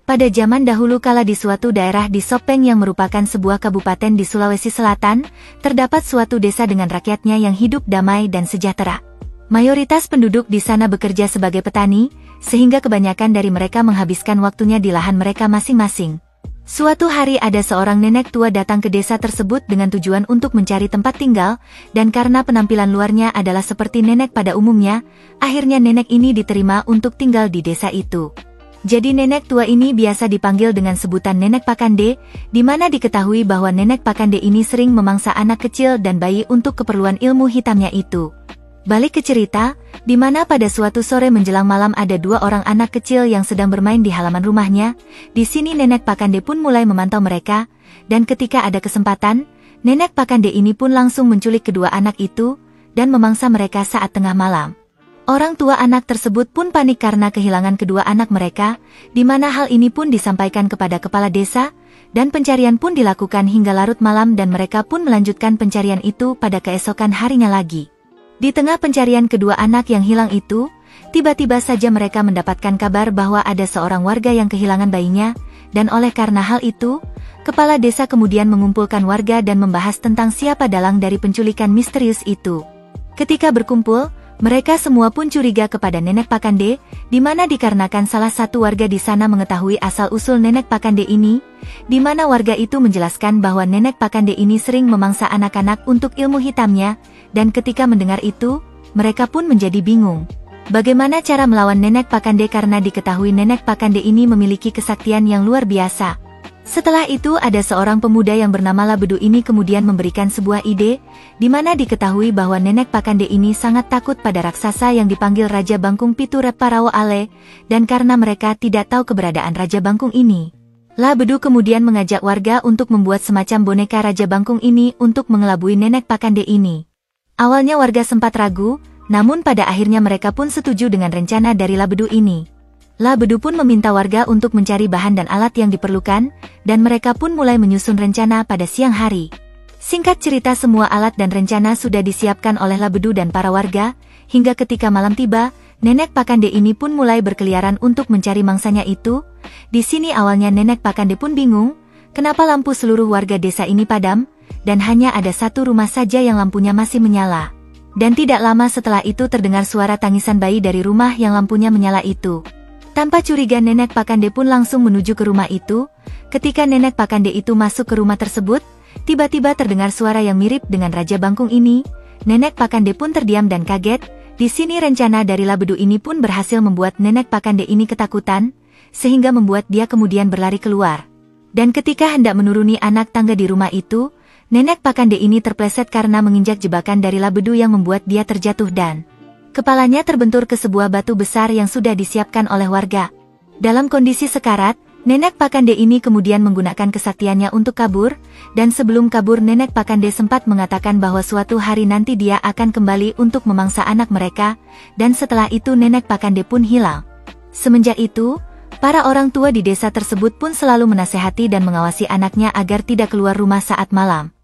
Pada zaman dahulu kala di suatu daerah di Sopeng yang merupakan sebuah kabupaten di Sulawesi Selatan, terdapat suatu desa dengan rakyatnya yang hidup damai dan sejahtera. Mayoritas penduduk di sana bekerja sebagai petani, sehingga kebanyakan dari mereka menghabiskan waktunya di lahan mereka masing-masing. Suatu hari ada seorang nenek tua datang ke desa tersebut dengan tujuan untuk mencari tempat tinggal, dan karena penampilan luarnya adalah seperti nenek pada umumnya, akhirnya nenek ini diterima untuk tinggal di desa itu. Jadi nenek tua ini biasa dipanggil dengan sebutan Nenek Pakande, di mana diketahui bahwa Nenek Pakande ini sering memangsa anak kecil dan bayi untuk keperluan ilmu hitamnya itu. Balik ke cerita, di mana pada suatu sore menjelang malam ada dua orang anak kecil yang sedang bermain di halaman rumahnya. Di sini Nenek Pakande pun mulai memantau mereka, dan ketika ada kesempatan, Nenek Pakande ini pun langsung menculik kedua anak itu, dan memangsa mereka saat tengah malam. Orang tua anak tersebut pun panik karena kehilangan kedua anak mereka, di mana hal ini pun disampaikan kepada kepala desa, dan pencarian pun dilakukan hingga larut malam dan mereka pun melanjutkan pencarian itu pada keesokan harinya lagi. Di tengah pencarian kedua anak yang hilang itu, tiba-tiba saja mereka mendapatkan kabar bahwa ada seorang warga yang kehilangan bayinya, dan oleh karena hal itu, kepala desa kemudian mengumpulkan warga dan membahas tentang siapa dalang dari penculikan misterius itu. Ketika berkumpul, mereka semua pun curiga kepada Nenek Pakande, di mana dikarenakan salah satu warga di sana mengetahui asal-usul Nenek Pakande ini, di mana warga itu menjelaskan bahwa Nenek Pakande ini sering memangsa anak-anak untuk ilmu hitamnya, dan ketika mendengar itu, mereka pun menjadi bingung. Bagaimana cara melawan Nenek Pakande karena diketahui Nenek Pakande ini memiliki kesaktian yang luar biasa. Setelah itu ada seorang pemuda yang bernama Labedu ini kemudian memberikan sebuah ide, di mana diketahui bahwa Nenek Pakande ini sangat takut pada raksasa yang dipanggil Raja Bangkung Pitu Reparawo Ale, dan karena mereka tidak tahu keberadaan Raja Bangkung ini, Labedu kemudian mengajak warga untuk membuat semacam boneka Raja Bangkung ini untuk mengelabui Nenek Pakande ini. Awalnya warga sempat ragu, namun pada akhirnya mereka pun setuju dengan rencana dari Labedu ini. Labedu pun meminta warga untuk mencari bahan dan alat yang diperlukan, dan mereka pun mulai menyusun rencana pada siang hari. Singkat cerita semua alat dan rencana sudah disiapkan oleh Labedu dan para warga, hingga ketika malam tiba, Nenek Pakande ini pun mulai berkeliaran untuk mencari mangsanya itu. Di sini awalnya Nenek Pakande pun bingung, kenapa lampu seluruh warga desa ini padam, dan hanya ada satu rumah saja yang lampunya masih menyala. Dan tidak lama setelah itu terdengar suara tangisan bayi dari rumah yang lampunya menyala itu. Tanpa curiga Nenek Pakande pun langsung menuju ke rumah itu. Ketika Nenek Pakande itu masuk ke rumah tersebut, tiba-tiba terdengar suara yang mirip dengan Raja Bangkung ini. Nenek Pakande pun terdiam dan kaget. Di sini rencana dari Labedu ini pun berhasil membuat Nenek Pakande ini ketakutan, sehingga membuat dia kemudian berlari keluar. Dan ketika hendak menuruni anak tangga di rumah itu, Nenek Pakande ini terpleset karena menginjak jebakan dari Labedu yang membuat dia terjatuh dan kepalanya terbentur ke sebuah batu besar yang sudah disiapkan oleh warga. Dalam kondisi sekarat, Nenek Pakande ini kemudian menggunakan kesaktiannya untuk kabur, dan sebelum kabur Nenek Pakande sempat mengatakan bahwa suatu hari nanti dia akan kembali untuk memangsa anak mereka, dan setelah itu Nenek Pakande pun hilang. Semenjak itu, para orang tua di desa tersebut pun selalu menasehati dan mengawasi anaknya agar tidak keluar rumah saat malam.